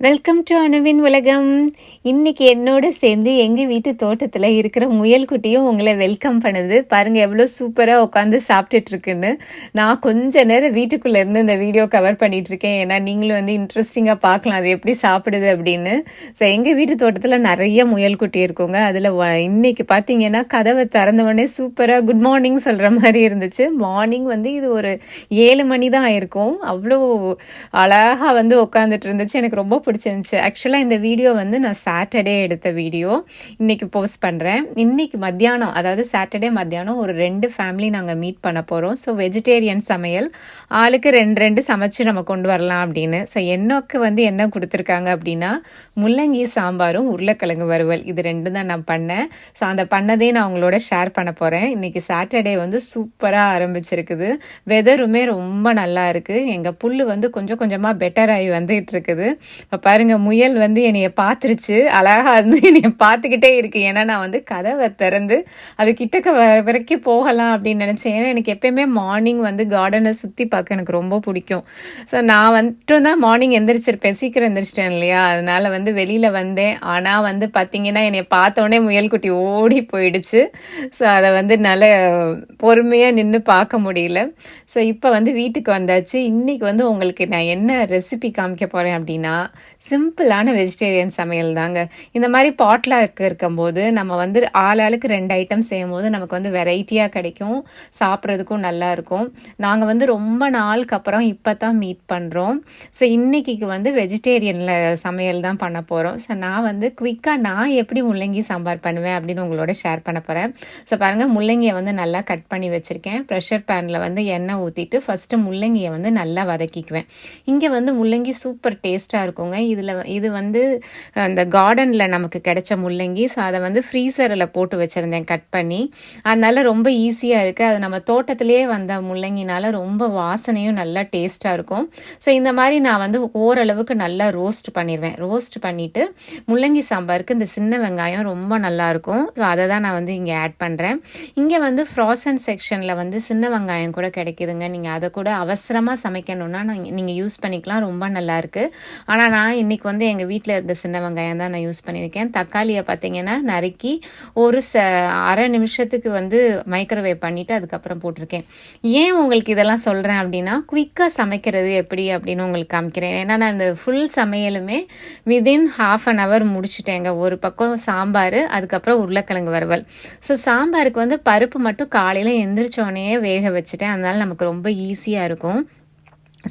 Welcome to அணுவின் உலகம். இன்னைக்கு என்னோட சேர்ந்து எங்கள் வீட்டு தோட்டத்தில் இருக்கிற முயல் குட்டியும் உங்களை வெல்கம் பண்ணுது. பாருங்கள் எவ்வளோ சூப்பராக உட்காந்து சாப்பிட்டுட்டு இருக்குன்னு. நான் கொஞ்ச நேரம் வீட்டுக்குள்ளே இருந்து இந்த வீடியோ கவர் பண்ணிட்டு இருக்கேன். ஏன்னா நீங்களும் வந்து இன்ட்ரெஸ்டிங்காக பார்க்கலாம் அது எப்படி சாப்பிடுது அப்படின்னு. ஸோ எங்கள் வீட்டு தோட்டத்தில் நிறைய முயல் குட்டி இருக்குங்க. அதில் இன்னைக்கு பார்த்தீங்கன்னா கதவை திறந்தவொடனே சூப்பராக குட் மார்னிங் சொல்கிற மாதிரி இருந்துச்சு. மார்னிங் வந்து இது ஒரு 7 மணி தான் ஆயிருக்கும். அவ்வளோ அழகாக வந்து உட்காந்துட்டு இருந்துச்சு. எனக்கு ரொம்ப பிடிச்சிருந்துச்சு. ஆக்சுவலாக இந்த வீடியோ வந்து நான் சாட்டர்டே எடுத்த வீடியோ இன்னைக்கு போஸ்ட் பண்ணுறேன். இன்னைக்கு மத்தியானம், அதாவது சாட்டர்டே மத்தியானம் ஒரு 2 ஃபேமிலி நாங்கள் மீட் பண்ண போகிறோம். ஸோ வெஜிடேரியன் சமையல், ஆளுக்கு 2 சமைச்சு நம்ம கொண்டு வரலாம் அப்படின்னு. ஸோ எனக்கு வந்து என்ன கொடுத்துருக்காங்க அப்படின்னா முள்ளங்கி சாம்பாரும் உருளைக்கிழங்கு வறுவல், இது 2 தான் நான் பண்ணேன். ஸோ அந்த பண்ணதே நான் உங்களோட ஷேர் பண்ண போகிறேன். இன்னைக்கு சாட்டர்டே வந்து சூப்பராக ஆரம்பிச்சிருக்குது. வெதருமே ரொம்ப நல்லா இருக்குது. எங்கள் புல் வந்து கொஞ்சம் கொஞ்சமாக பெட்டர் ஆகி வந்துகிட்டு இருக்குது. இப்போ பாருங்க முயல் வந்து என்னைய பார்த்துருச்சு, அழகா வந்து என்னைய பார்த்துக்கிட்டே இருக்கு. ஏன்னா நான் வந்து கதவை திறந்து அது கிட்டக்க வரைக்கும் போகலாம் அப்படின்னு நினச்சேன். ஏன்னா எனக்கு எப்பயுமே மார்னிங் வந்து கார்டனை சுற்றி பார்க்க எனக்கு ரொம்ப பிடிக்கும். ஸோ நான் மட்டும் தான் மார்னிங் எந்திரிச்சிருப்பேன், சீக்கிரம் எந்திரிச்சிட்டேன் இல்லையா, அதனால வந்து வெளியில் வந்தேன். ஆனால் வந்து பார்த்தீங்கன்னா என்னை பார்த்தோன்னே முயல் குட்டி ஓடி போயிடுச்சு. ஸோ அதை வந்து நல்ல பொறுமையாக நின்று பார்க்க முடியல. ஸோ இப்போ வந்து வீட்டுக்கு வந்தாச்சு. இன்றைக்கி வந்து உங்களுக்கு நான் என்ன ரெசிபி காமிக்க போகிறேன் அப்படின்னா சிம்பிளான வெஜிடேரியன் சமையல் தாங்க. இந்த மாதிரி பாட்லாக் இருக்கும்போது நம்ம வந்து ஆளுக்கு 2 ஐட்டம் செய்யும் போது நமக்கு வந்து வெரைட்டியாக கிடைக்கும், சாப்பிட்றதுக்கும் நல்லாயிருக்கும். நாங்கள் வந்து ரொம்ப நாளுக்கு அப்புறம் இப்போ தான் மீட் பண்ணுறோம். ஸோ இன்றைக்கி வந்து வெஜிடேரியனில் சமையல் தான் பண்ண போகிறோம். ஸோ நான் வந்து குயிக்காக நான் எப்படி முள்ளங்கி சாம்பார் பண்ணுவேன் அப்படின்னு உங்களோட ஷேர் பண்ண போகிறேன். ஸோ பாருங்கள், முள்ளங்கியை வந்து நல்லா கட் பண்ணி வச்சுருக்கேன். ப்ரெஷர் பேனில் வந்து எண்ணெய் ஊற்றிட்டு ஃபஸ்ட்டு முள்ளங்கியை வந்து நல்லா வதக்கிக்குவேன். இங்கே வந்து முள்ளங்கி சூப்பர் டேஸ்ட்டாக இருக்குங்க. இது வந்து அந்த கார்டனில் நமக்கு கிடைச்ச முள்ளங்கி. ஸோ அதை வந்து ஃப்ரீசரில் போட்டு வச்சுருந்தேன் கட் பண்ணி. அதனால ரொம்ப ஈஸியாக இருக்குது. அது நம்ம தோட்டத்திலே வந்த முள்ளங்கினால ரொம்ப வாசனையும் நல்லா டேஸ்ட்டாக இருக்கும். ஸோ இந்த மாதிரி நான் வந்து ஓரளவுக்கு நல்லா ரோஸ்ட் பண்ணிடுவேன். ரோஸ்ட் பண்ணிவிட்டு முள்ளங்கி சாம்பாருக்கு இந்த சின்ன வெங்காயம் ரொம்ப நல்லாயிருக்கும். ஸோ அதை தான் நான் வந்து இங்கே ஆட் பண்ணுறேன். இங்கே வந்து ஃப்ரோசன் செக்ஷனில் வந்து சின்ன வெங்காயம் கூட கிடைக்குதுங்க. நீங்கள் அதை கூட அவசரமாக சமைக்கணுன்னா நீங்கள் யூஸ் பண்ணிக்கலாம், ரொம்ப நல்லாயிருக்கு. ஆனால் நான் இன்றைக்கி வந்து எங்கள் வீட்டில் இருந்த சின்ன வெங்காயம் தான் நான் யூஸ் பண்ணியிருக்கேன். தக்காளியை பார்த்தீங்கன்னா நறுக்கி ஒரு அரை நிமிஷத்துக்கு வந்து மைக்ரோவேவ் பண்ணிவிட்டு அதுக்கப்புறம் போட்டிருக்கேன். ஏன் உங்களுக்கு இதெல்லாம் சொல்கிறேன் அப்படின்னா குயிக்காக சமைக்கிறது எப்படி அப்படின்னு உங்களுக்கு காமிக்கிறேன். ஏன்னா நான் இந்த ஃபுல் சமையலுமே விதின் ½ அன் ஹவர் முடிச்சுட்டேங்க. ஒரு பக்கம் சாம்பார், அதுக்கப்புறம் உருளைக்கிழங்கு வறுவல். ஸோ சாம்பாருக்கு வந்து பருப்பு மட்டும் காலையில் எந்திரிச்சோடனே வேக வச்சுட்டேன். அதனால நமக்கு ரொம்ப ஈஸியாக இருக்கும்.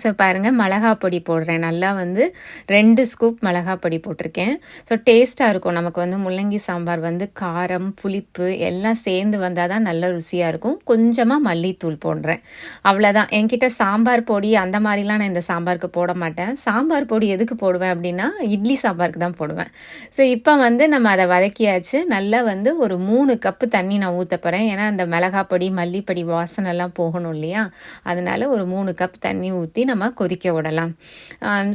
ஸோ பாருங்கள், மிளகா பொடி போடுறேன். நல்லா வந்து 2 ஸ்கூப் மிளகா பொடி போட்டிருக்கேன். ஸோ டேஸ்ட்டாக இருக்கும். நமக்கு வந்து முள்ளங்கி சாம்பார் வந்து காரம் புளிப்பு எல்லாம் சேர்ந்து வந்தால் தான் நல்ல ருசியாக இருக்கும். கொஞ்சமாக மல்லித்தூள் போடுறேன், அவ்வளோதான். என்கிட்ட சாம்பார் பொடி அந்த மாதிரிலாம் நான் இந்த சாம்பாருக்கு போட மாட்டேன். சாம்பார் பொடி எதுக்கு போடுவேன் அப்படின்னா இட்லி சாம்பாருக்கு தான் போடுவேன். ஸோ இப்போ வந்து நம்ம அதை வதக்கியாச்சு. நல்லா வந்து ஒரு 3 கப்பு தண்ணி நான் ஊற்ற போகிறேன். ஏன்னா அந்த மிளகா பொடி மல்லிப்பொடி வாசனைலாம் போகணும் இல்லையா, அதனால ஒரு 3 கப் தண்ணி ஊற்றி நம்ம கொதிக்க விடலாம்.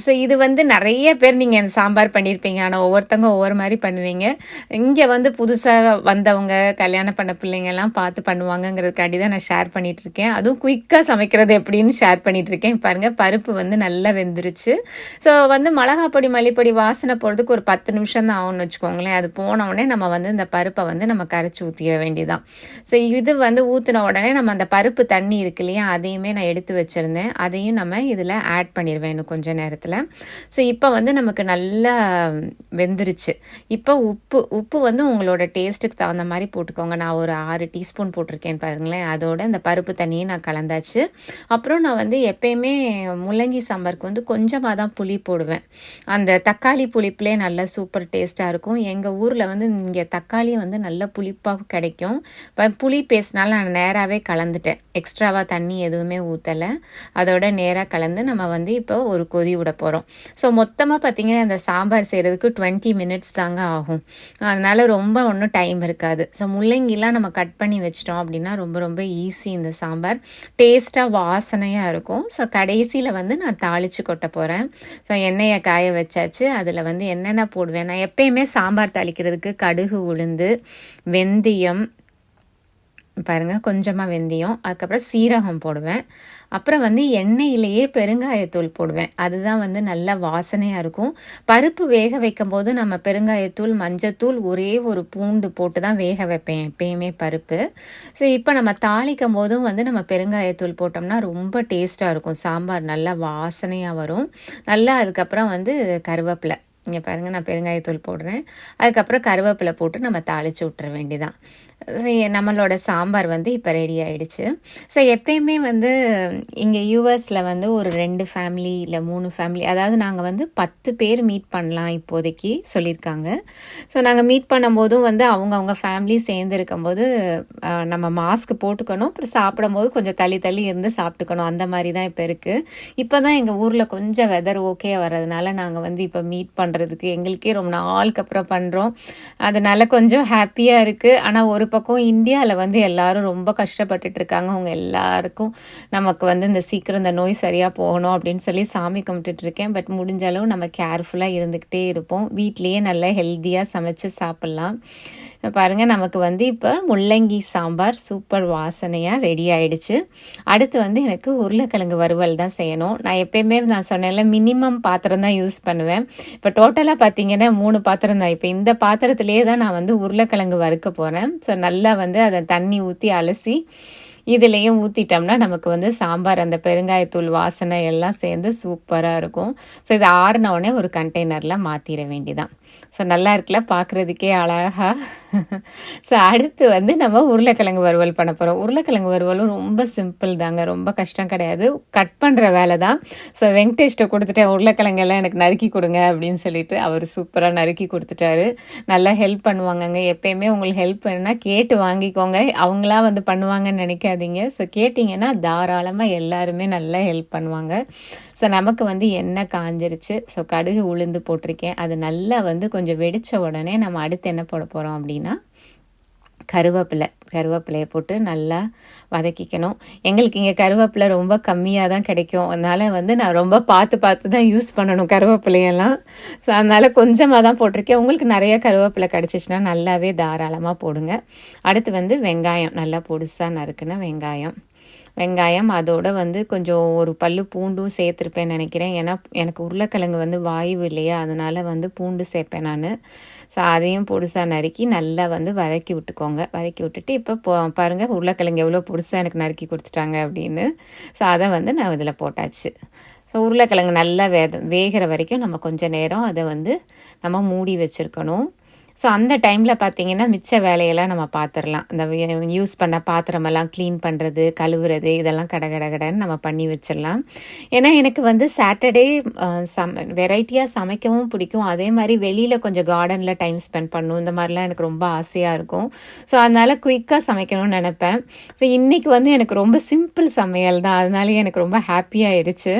ஸோ இது வந்து நிறைய பேர் நீங்கள் இந்த சாம்பார் பண்ணியிருப்பீங்க, ஆனால் ஒவ்வொருத்தவங்க ஒவ்வொரு மாதிரி பண்ணுவீங்க. இங்கே வந்து புதுசாக வந்தவங்க கல்யாணம் பண்ண பிள்ளைங்கள்லாம் பார்த்து பண்ணுவாங்கங்கிறதுக்காண்டி தான் நான் ஷேர் பண்ணிகிட்ருக்கேன். அதுவும் குயிக்காக சமைக்கிறது எப்படின்னு ஷேர் பண்ணிகிட்ருக்கேன். பாருங்கள், பருப்பு வந்து நல்லா வெந்துருச்சு. ஸோ வந்து மிளகா பொடி மல்லிப்பொடி வாசனை போகிறதுக்கு ஒரு 10 நிமிஷம் தான் ஆகும்னு வச்சுக்கோங்களேன். அது போன உடனே நம்ம வந்து இந்த பருப்பை வந்து நம்ம கரைச்சி ஊற்றிட வேண்டியதான். ஸோ இது வந்து ஊற்றின உடனே நம்ம அந்த பருப்பு தண்ணி இருக்கு இல்லையா, அதையுமே நான் எடுத்து வச்சுருந்தேன். அதையும் நம்ம இதில் ஆட் பண்ணிடுவேன் இன்னும் கொஞ்சம் நேரத்தில். ஸோ இப்போ வந்து நமக்கு நல்லா வெந்துருச்சு. இப்போ உப்பு வந்து உங்களோட டேஸ்ட்டுக்கு தகுந்த மாதிரி போட்டுக்கோங்க. நான் ஒரு 6 டீஸ்பூன் போட்டிருக்கேன் பாருங்களேன். அதோட இந்த பருப்பு தண்ணியை நான் கலந்தாச்சு. அப்புறம் நான் வந்து எப்பயுமே முள்ளங்கி சாம்பாருக்கு வந்து கொஞ்சமாக தான் புளி போடுவேன். அந்த தக்காளி புளிப்புலேயே நல்லா சூப்பர் டேஸ்ட்டாக இருக்கும். எங்கள் ஊரில் வந்து இங்கே தக்காளி வந்து நல்ல புளிப்பாக கிடைக்கும். இப்போ புளி பேஸ்ட்னால நான் நேராகவே கலந்துட்டேன், எக்ஸ்ட்ராவாக தண்ணி எதுவுமே ஊற்றலை. அதோட நேராக கலந்து நம்ம வந்து இப்போ ஒரு கொதி விட போகிறோம். ஸோ மொத்தமாக பார்த்தீங்கன்னா இந்த சாம்பார் செய்கிறதுக்கு 20 மினிட்ஸ் தாங்க ஆகும். அதனால் ரொம்ப ஒன்றும் டைம் இருக்காது. ஸோ முள்ளங்கிலாம் நம்ம கட் பண்ணி வச்சிட்டோம் அப்படின்னா ரொம்ப ரொம்ப ஈஸி. இந்த சாம்பார் டேஸ்ட்டாக வாசனையாக இருக்கும். ஸோ கடைசியில் வந்து நான் தாளித்து கொட்ட போகிறேன். ஸோ எண்ணெயை காய வச்சாச்சு. அதில் வந்து என்னென்ன போடுவேன், நான் எப்பயுமே சாம்பார் தாளிக்கிறதுக்கு கடுகு உளுந்து வெந்தயம் பாருங்கள், கொஞ்சமாக வெந்தயம், அதுக்கப்புறம் சீரகம் போடுவேன். அப்புறம் வந்து எண்ணெயிலேயே பெருங்காயத்தூள் போடுவேன். அதுதான் வந்து நல்ல வாசனையாக இருக்கும். பருப்பு வேக வைக்கும் போது நம்ம பெருங்காயத்தூள், மஞ்சத்தூள், ஒரே ஒரு பூண்டு போட்டு தான் வேக வைப்பேன் எப்பயுமே பருப்பு. ஸோ இப்போ நம்ம தாளிக்கும் போதும் வந்து நம்ம பெருங்காயத்தூள் போட்டோம்னா ரொம்ப டேஸ்ட்டாக இருக்கும். சாம்பார் நல்லா வாசனையாக வரும். நல்லா அதுக்கப்புறம் வந்து கருவேப்பிலை, இங்கே பாருங்கள் நான் பெருங்காயத்தூள் போடுறேன். அதுக்கப்புறம் கருவேப்பிலை போட்டு நம்ம தாளித்து விட்டுற வேண்டிதான். நம்மளோட சாம்பார் வந்து இப்போ ரெடி ஆகிடுச்சு. ஸோ எப்பயுமே வந்து இங்கே யூஎஸில் வந்து ஒரு 2 ஃபேமிலி இல்லை 3 ஃபேமிலி, அதாவது நாங்கள் வந்து 10 பேர் மீட் பண்ணலாம் இப்போதைக்கு சொல்லியிருக்காங்க. ஸோ நாங்கள் மீட் பண்ணும்போதும் வந்து அவங்கவுங்க ஃபேமிலி சேர்ந்து இருக்கும்போது நம்ம மாஸ்க் போட்டுக்கணும். அப்புறம் சாப்பிடும்போது கொஞ்சம் தள்ளி தள்ளி இருந்து சாப்பிட்டுக்கணும். அந்த மாதிரி தான் இப்போ இருக்குது. இப்போ தான் எங்கள் ஊரில் கொஞ்சம் வெதர் ஓகே வர்றதுனால நாங்கள் வந்து இப்போ மீட் பண்ணுறதுக்கு எங்களுக்கே ரொம்ப நாளுக்கு அப்புறம் பண்ணுறோம். அதனால் கொஞ்சம் ஹாப்பியாக இருக்குது. ஆனால் ஒரு பக்கம் இந்தியாவில் வந்து எல்லாரும் ரொம்ப கஷ்டப்பட்டுட்டு இருக்காங்க. அவங்க எல்லாருக்கும் நமக்கு வந்து இந்த சீக்கிரம் இந்த நோய் சரியாக போகணும் அப்படின்னு சொல்லி சாமி கும்பிட்டுட்டு இருக்கேன். பட் முடிஞ்ச அளவு நம்ம கேர்ஃபுல்லாக இருந்துக்கிட்டே இருப்போம். வீட்லேயே நல்லா ஹெல்த்தியாக சமைச்சு சாப்பிட்லாம். பாருங்கள், நமக்கு வந்து இப்போ முள்ளங்கி சாம்பார் சூப்பர் வாசனையாக ரெடி ஆகிடுச்சு. அடுத்து வந்து எனக்கு உருளைக்கிழங்கு வறுவல் தான் செய்யணும். நான் எப்பயுமே நான் சொன்னேன்ல, மினிமம் பாத்திரம் தான் யூஸ் பண்ணுவேன். இப்போ டோட்டலாக பார்த்தீங்கன்னா 3 பாத்திரம் தான். இப்போ இந்த பாத்திரத்திலே தான் நான் வந்து உருளைக்கிழங்கு வறுக்க போகிறேன். ஸோ நல்லா வந்து அதை தண்ணி ஊற்றி அலசி இதுலேயும் ஊற்றிட்டோம்னா நமக்கு வந்து சாம்பார் அந்த பெருங்காயத்தூள் வாசனை எல்லாம் சேர்ந்து சூப்பராக இருக்கும். ஸோ இது ஆறினவுடனே ஒரு கண்டெய்னரில் மாற்றிட வேண்டிதான். ஸோ நல்லா இருக்குல்ல, பார்க்குறதுக்கே அழகாக. ஸோ அடுத்து வந்து நம்ம உருளைக்கிழங்கு வறுவல் பண்ண போகிறோம். உருளைக்கிழங்கு வறுவலும் ரொம்ப சிம்பிள் தாங்க, ரொம்ப கஷ்டம் கிடையாது. கட் பண்ணுற வேலை தான். ஸோ வெங்கடேஷ்ட கொடுத்துட்டேன், உருளைக்கிழங்கெல்லாம் எனக்கு நறுக்கி கொடுங்க அப்படின்னு சொல்லிட்டு அவர் சூப்பராக நறுக்கி கொடுத்துட்டாரு. நல்லா ஹெல்ப் பண்ணுவாங்கங்க. எப்பயுமே உங்களுக்கு ஹெல்ப் வேணுன்னா கேட்டு வாங்கிக்கோங்க. அவங்களா வந்து பண்ணுவாங்கன்னு நினைக்காதீங்க. ஸோ கேட்டிங்கன்னா தாராளமாக எல்லாருமே நல்லா ஹெல்ப் பண்ணுவாங்க. ஸோ நமக்கு வந்து எண்ணெய் காஞ்சிருச்சு. ஸோ கடுகு உளுந்து போட்டிருக்கேன். அது நல்லா வந்து கொஞ்சம் வெடித்த உடனே நம்ம அடுத்து என்ன போட போகிறோம் அப்படின்னா கருவேப்பிலையை போட்டு நல்லா வதக்கிக்கணும். எங்களுக்கு இங்கே கருவேப்பிலை ரொம்ப கம்மியாக தான் கிடைக்கும். அதனால் வந்து நான் ரொம்ப பார்த்து தான் யூஸ் பண்ணணும் கருவேப்பிலையெல்லாம். ஸோ அதனால் கொஞ்சமாக தான் போட்டிருக்கேன். உங்களுக்கு நிறைய கருவேப்பிலை கிடச்சிச்சின்னா நல்லாவே தாராளமாக போடுங்க. அடுத்து வந்து வெங்காயம், நல்லா பொடிசாக நறுக்குன வெங்காயம் அதோட வந்து கொஞ்சம் ஒரு பல்லு பூண்டும் சேர்த்துருப்பேன்னு நினைக்கிறேன். ஏன்னா எனக்கு உருளைக்கிழங்கு வந்து வாயு இல்லையா, அதனால் வந்து பூண்டு சேர்ப்பேன் நான். ஸோ அதையும் பொடிசாக நறுக்கி நல்லா வந்து வதக்கி விட்டுக்கோங்க. வதக்கி விட்டுட்டு இப்போ பாருங்கள், உருளைக்கிழங்கு எவ்வளோ பொடிசாக எனக்கு நறுக்கி கொடுத்துட்டாங்க அப்படின்னு. ஸோ அதை வந்து நான் இதில் போட்டாச்சு. ஸோ உருளைக்கிழங்கு நல்லா வேகிற வரைக்கும் நம்ம கொஞ்சம் நேரம் அதை வந்து நம்ம மூடி வச்சுருக்கணும். ஸோ அந்த டைமில் பார்த்தீங்கன்னா மிச்ச வேலையெல்லாம் நம்ம பார்த்துடலாம். இந்த யூஸ் பண்ண பாத்திரமெல்லாம் க்ளீன் பண்ணுறது, கழுவுறது, இதெல்லாம் கடன்னு நம்ம பண்ணி வச்சிடலாம். ஏன்னா எனக்கு வந்து சாட்டர்டே வெரைட்டியாக சமைக்கவும் பிடிக்கும். அதே மாதிரி வெளியில் கொஞ்சம் கார்டனில் டைம் ஸ்பெண்ட் பண்ணணும், இந்த மாதிரிலாம் எனக்கு ரொம்ப ஆசையாக இருக்கும். ஸோ அதனால் குயிக்காக சமைக்கணும்னு நினப்பேன். ஸோ இன்றைக்கி வந்து எனக்கு ரொம்ப சிம்பிள் சமையல் தான், அதனாலே எனக்கு ரொம்ப ஹாப்பியாகிடுச்சு.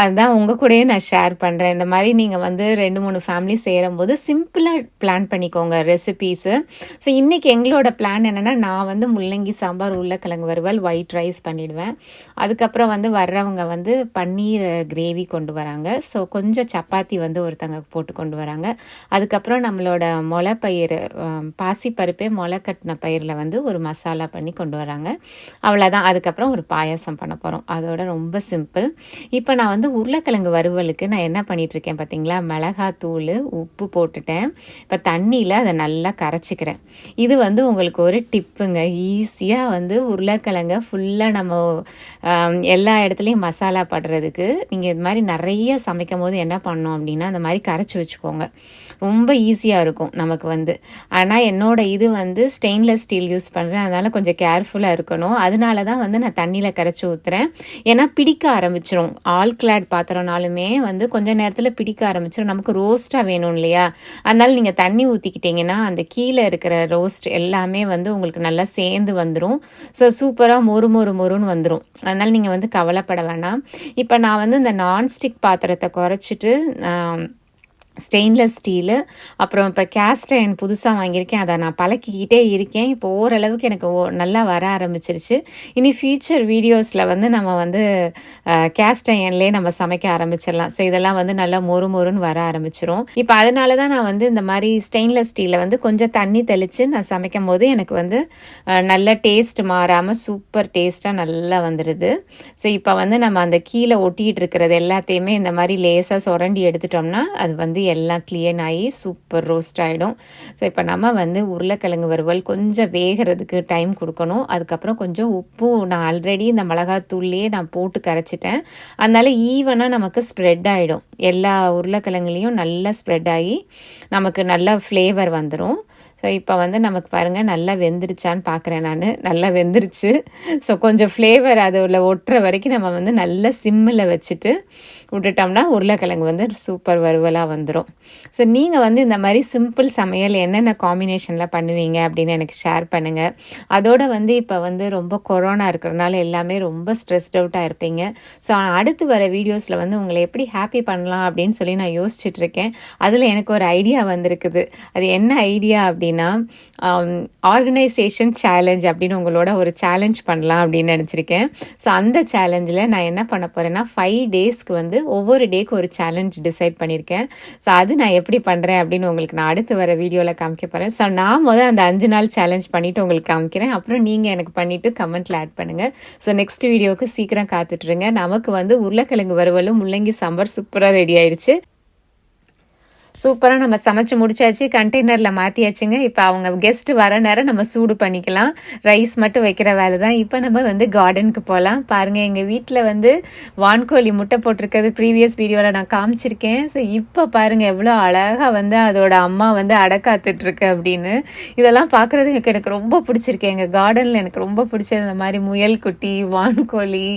அதுதான் உங்கள் கூடயே நான் ஷேர் பண்ணுறேன். இந்த மாதிரி நீங்கள் வந்து 2-3 ஃபேமிலி சேரும்போது சிம்பிளாக பிளான் பண்ணி ரெசிபீஸு. ஸோ இன்றைக்கி எங்களோட பிளான் என்னென்னா, நான் வந்து முள்ளங்கி சாம்பார், உருளைக்கிழங்கு வறுவல், ஒயிட் ரைஸ் பண்ணிடுவேன். அதுக்கப்புறம் வந்து வர்றவங்க வந்து பன்னீர் கிரேவி கொண்டு வராங்க. ஸோ கொஞ்சம் சப்பாத்தி வந்து ஒருத்தங்க போட்டு கொண்டு வராங்க. அதுக்கப்புறம் நம்மளோட முளைப்பயிறு, பாசிப்பருப்பே முளை கட்டின பயிரில் வந்து ஒரு மசாலா பண்ணி கொண்டு வராங்க. அவ்வளோதான். அதுக்கப்புறம் ஒரு பாயாசம் பண்ண போகிறோம். அதோட ரொம்ப சிம்பிள். இப்போ நான் வந்து உருளைக்கிழங்கு வறுவலுக்கு நான் என்ன பண்ணிகிட்ருக்கேன் பார்த்தீங்களா, மிளகாத்தூள், உப்பு போட்டுட்டேன். இப்போ தண்ணியில் அதை நல்லா கரைச்சிக்கிறேன். இது வந்து உங்களுக்கு ஒரு டிப்புங்க. ஈஸியாக வந்து உருளைக்கிழங்க ஃபுல்லாக நம்ம எல்லா இடத்துலையும் மசாலா படுறதுக்கு நீங்கள் இது மாதிரி நிறைய சமைக்கும் போது என்ன பண்ணோம் அப்படின்னா, அந்த மாதிரி கரைச்சி வச்சுக்கோங்க. ரொம்ப ஈஸியாக இருக்கும் நமக்கு வந்து. ஆனால் என்னோட இது வந்து ஸ்டெயின்லெஸ் ஸ்டீல் யூஸ் பண்ணுறேன், அதனால் கொஞ்சம் கேர்ஃபுல்லாக இருக்கணும். அதனால தான் வந்து நான் தண்ணியில் கரைச்சி ஊற்றுறேன். ஏன்னா பிடிக்க ஆரம்பிச்சிடும். ஆல்கிளாட் பாத்திரம்னாலுமே வந்து கொஞ்சம் நேரத்தில் பிடிக்க ஆரம்பிச்சிடும். நமக்கு ரோஸ்ட்டாக வேணும் இல்லையா, அதனால் நீங்கள் தண்ணி ஊற்றிக்கிட்டிங்கன்னா அந்த கீழே இருக்கிற ரோஸ்ட் எல்லாமே வந்து உங்களுக்கு நல்லா சேர்ந்து வந்துடும். ஸோ சூப்பராக மொறுன்னு வந்துடும். அதனால் நீங்கள் வந்து கவலைப்பட வேண்டாம். இப்போ நான் வந்து இந்த நான்ஸ்டிக் பாத்திரத்தை குறைச்சிட்டு ஸ்டெயின்லெஸ் ஸ்டீலு, அப்புறம் இப்போ கேஸ்ட் அயர்ன் புதுசாக வாங்கியிருக்கேன். அதை நான் பழக்கிக்கிட்டே இருக்கேன். இப்போ ஓரளவுக்கு எனக்கு நல்லா வர ஆரம்பிச்சிருச்சு. இனி ஃபியூச்சர் வீடியோஸில் வந்து நம்ம வந்து கேஸ்ட் அயர்ன்லேயே நம்ம சமைக்க ஆரம்பிச்சிடலாம். ஸோ இதெல்லாம் வந்து நல்லா மொறு மொறுன்னு வர ஆரம்பிச்சிரும். இப்போ அதனால தான் நான் வந்து இந்த மாதிரி ஸ்டெயின்லெஸ் ஸ்டீலில் வந்து கொஞ்சம் தண்ணி தெளித்து நான் சமைக்கும் போது எனக்கு வந்து நல்ல டேஸ்ட் மாறாமல் சூப்பர் டேஸ்ட்டாக நல்லா வந்துடுது. ஸோ இப்போ வந்து நம்ம அந்த கீழே ஒட்டிகிட்டு இருக்கிறது எல்லாத்தையுமே இந்த மாதிரி லேசாக சுரண்டி எடுத்துட்டோம்னா அது வந்து எல்லாம் க்ளீன் ஆகி சூப்பர் ரோஸ்ட் ஆகிடும். ஸோ இப்போ நம்ம வந்து உருளைக்கிழங்கு வறுவல் கொஞ்சம் வேகிறதுக்கு டைம் கொடுக்கணும். அதுக்கப்புறம் கொஞ்சம் உப்பு நான் ஆல்ரெடி இந்த மிளகாத்தூள்லேயே நான் போட்டு கரைச்சிட்டேன். அதனால ஈவனாக நமக்கு ஸ்ப்ரெட் ஆகிடும். எல்லா உருளைக்கிழங்குலேயும் நல்லா ஸ்ப்ரெட் ஆகி நமக்கு நல்லா ஃப்ளேவர் வந்துடும். ஸோ இப்போ வந்து நமக்கு பாருங்கள் நல்லா வெந்துருச்சான்னு பார்க்குறேன் நான். நல்லா வெந்துருச்சு. ஸோ கொஞ்சம் ஃப்ளேவர் அதில் ஒட்டுற வரைக்கும் நம்ம வந்து நல்லா சிம்மில் வச்சுட்டு விட்டுட்டோம்னா உருளைக்கிழங்கு வந்து சூப்பர் வறுவலாக வந்துடும். ஸோ நீங்கள் வந்து இந்த மாதிரி சிம்பிள் சமையல் என்னென்ன காம்பினேஷனில் பண்ணுவீங்க அப்படின்னு எனக்கு ஷேர் பண்ணுங்கள். அதோடு வந்து இப்போ வந்து ரொம்ப கொரோனா இருக்கிறதுனால எல்லாமே ரொம்ப ஸ்ட்ரெஸ்ட் அவுட்டாக இருப்பீங்க. ஸோ அடுத்து வர வீடியோஸில் வந்து உங்களை எப்படி ஹாப்பி பண்ணலாம் அப்படின்னு சொல்லி நான் யோசிச்சுட்ருக்கேன். அதில் எனக்கு ஒரு ஐடியா வந்திருக்குது. அது என்ன ஐடியா அப்படின்னா ஆர்கனைசேஷன் சேலஞ்ச் அப்படின்னு உங்களோட ஒரு சேலஞ்ச் பண்ணலாம் அப்படின்னு நினச்சிருக்கேன். ஸோ அந்த சேலஞ்சில் நான் என்ன பண்ண போகிறேன்னா 5 டேஸ்க்கு வந்து ஒவ்வொரு டேக்கு ஒரு சேலஞ்ச் டிசைட் பண்ணியிருக்கேன். ஸோ அது நான் எப்படி பண்ணுறேன் அப்படின்னு உங்களுக்கு நான் அடுத்து வர வீடியோவில் காமிக்க போகிறேன். ஸோ நான் அந்த 5 நாள் சேலஞ்ச் பண்ணிவிட்டு உங்களுக்கு காமிக்கிறேன். அப்புறம் நீங்கள் எனக்கு பண்ணிவிட்டு கமெண்ட்டில் ஆட் பண்ணுங்கள். ஸோ நெக்ஸ்ட் வீடியோவுக்கு சீக்கிரம் காத்துட்ருங்க. நமக்கு வந்து உருளைக்கிழங்கு வறுவலும் முள்ளங்கி சாம்பார் சூப்பராக ரெடி ஆயிடுச்சு. சூப்பராக நம்ம சமைச்சு முடிச்சாச்சு. கண்டெய்னரில் மாற்றியாச்சுங்க. இப்போ அவங்க கெஸ்ட்டு வர நேரம் நம்ம சூடு பண்ணிக்கலாம். ரைஸ் மட்டும் வைக்கிற வேலை தான். இப்போ நம்ம வந்து கார்டனுக்கு போகலாம். பாருங்கள், எங்கள் வீட்டில் வந்து வான்கோழி முட்டை போட்டிருக்கிறது ப்ரீவியஸ் வீடியோவில் நான் காமிச்சிருக்கேன். ஸோ இப்போ பாருங்கள் எவ்வளோ அழகாக வந்து அதோட அம்மா வந்து அடக்காத்துட்ருக்கு அப்படின்னு. இதெல்லாம் பார்க்குறதுக்கு எனக்கு ரொம்ப பிடிச்சிருக்கு. எங்கள் கார்டனில் எனக்கு ரொம்ப பிடிச்சது இந்த மாதிரி முயல் குட்டி, வான்கோழி,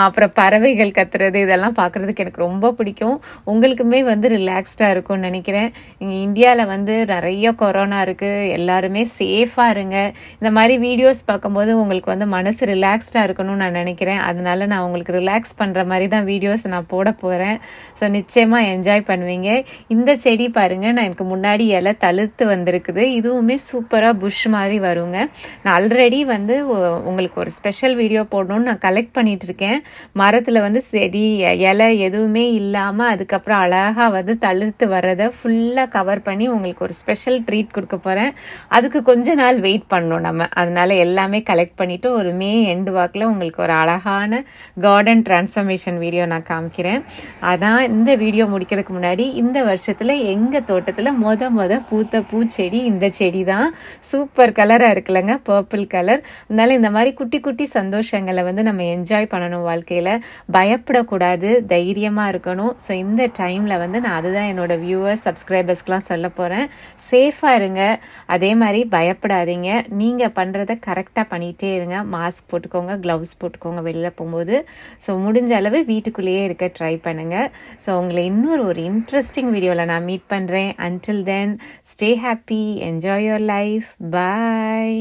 அப்புறம் பறவைகள் கத்துறது, இதெல்லாம் பார்க்குறதுக்கு எனக்கு ரொம்ப பிடிக்கும். உங்களுக்குமே வந்து ரிலாக்ஸ்டாக இருக்கும்னு நினைக்கிறேன். இங்கே இந்தியாவில் வந்து நிறைய கொரோனா இருக்குது. எல்லாருமே சேஃபாக இருங்க. இந்த மாதிரி வீடியோஸ் பார்க்கும்போது உங்களுக்கு வந்து மனசு ரிலாக்ஸ்டாக இருக்கணும்னு நான் நினைக்கிறேன். அதனால நான் உங்களுக்கு ரிலாக்ஸ் பண்ணுற மாதிரி தான் வீடியோஸ் நான் போட போகிறேன். ஸோ நிச்சயமாக என்ஜாய் பண்ணுவீங்க. இந்த செடி பாருங்கள், நான் எனக்கு முன்னாடி இலை தழுத்து வந்திருக்குது. இதுவுமே சூப்பராக புஷ் மாதிரி வருங்க. நான் ஆல்ரெடி வந்து உங்களுக்கு ஒரு ஸ்பெஷல் வீடியோ போடணும்னு நான் கலெக்ட் பண்ணிகிட்டு இருக்கேன். மரத்தில் வந்து செடி இலை எதுவுமே இல்லாமல் அதுக்கப்புறம் அழகாக வந்து தழுத்து வர்றதை ஃபுல்லாக கவர் பண்ணி உங்களுக்கு ஒரு ஸ்பெஷல் ட்ரீட் கொடுக்க போகிறேன். அதுக்கு கொஞ்ச நாள் வெயிட் பண்ணணும் நம்ம. அதனால எல்லாமே கலெக்ட் பண்ணிவிட்டு ஒரு மே எண்டு வாக்கில் உங்களுக்கு ஒரு அழகான கார்டன் டிரான்ஸ்ஃபர்மேஷன் வீடியோ நான் காமிக்கிறேன். அதான் இந்த வீடியோ முடிக்கிறதுக்கு முன்னாடி இந்த வருஷத்தில் எங்கள் தோட்டத்தில் மொத பூத்த பூச்செடி இந்த செடி தான். சூப்பர் கலராக இருக்குல்லங்க, பர்பிள் கலர். அதனால இந்த மாதிரி குட்டி குட்டி சந்தோஷங்களை வந்து நம்ம என்ஜாய் பண்ணணும். வாழ்க்கையில் பயப்படக்கூடாது, தைரியமாக இருக்கணும். ஸோ இந்த டைமில் வந்து நான் அதுதான் என்னோட வியூவர்ஸ் சப்ஸ்கிரைபர்ஸ்க்கெலாம் சொல்ல போகிறேன். சேஃபாக இருங்க, அதே மாதிரி பயப்படாதீங்க. நீங்கள் பண்ணுறதை கரெக்டாக பண்ணிகிட்டே இருங்க. மாஸ்க் போட்டுக்கோங்க, க்ளவுஸ் போட்டுக்கோங்க வெளியில் போகும்போது. ஸோ முடிஞ்ச அளவு வீட்டுக்குள்ளேயே இருக்க ட்ரை பண்ணுங்கள். ஸோ உங்களை இன்னொரு ஒரு இன்ட்ரெஸ்டிங் வீடியோவில் நான் மீட் பண்ணுறேன். Until then stay happy, enjoy your life. Bye.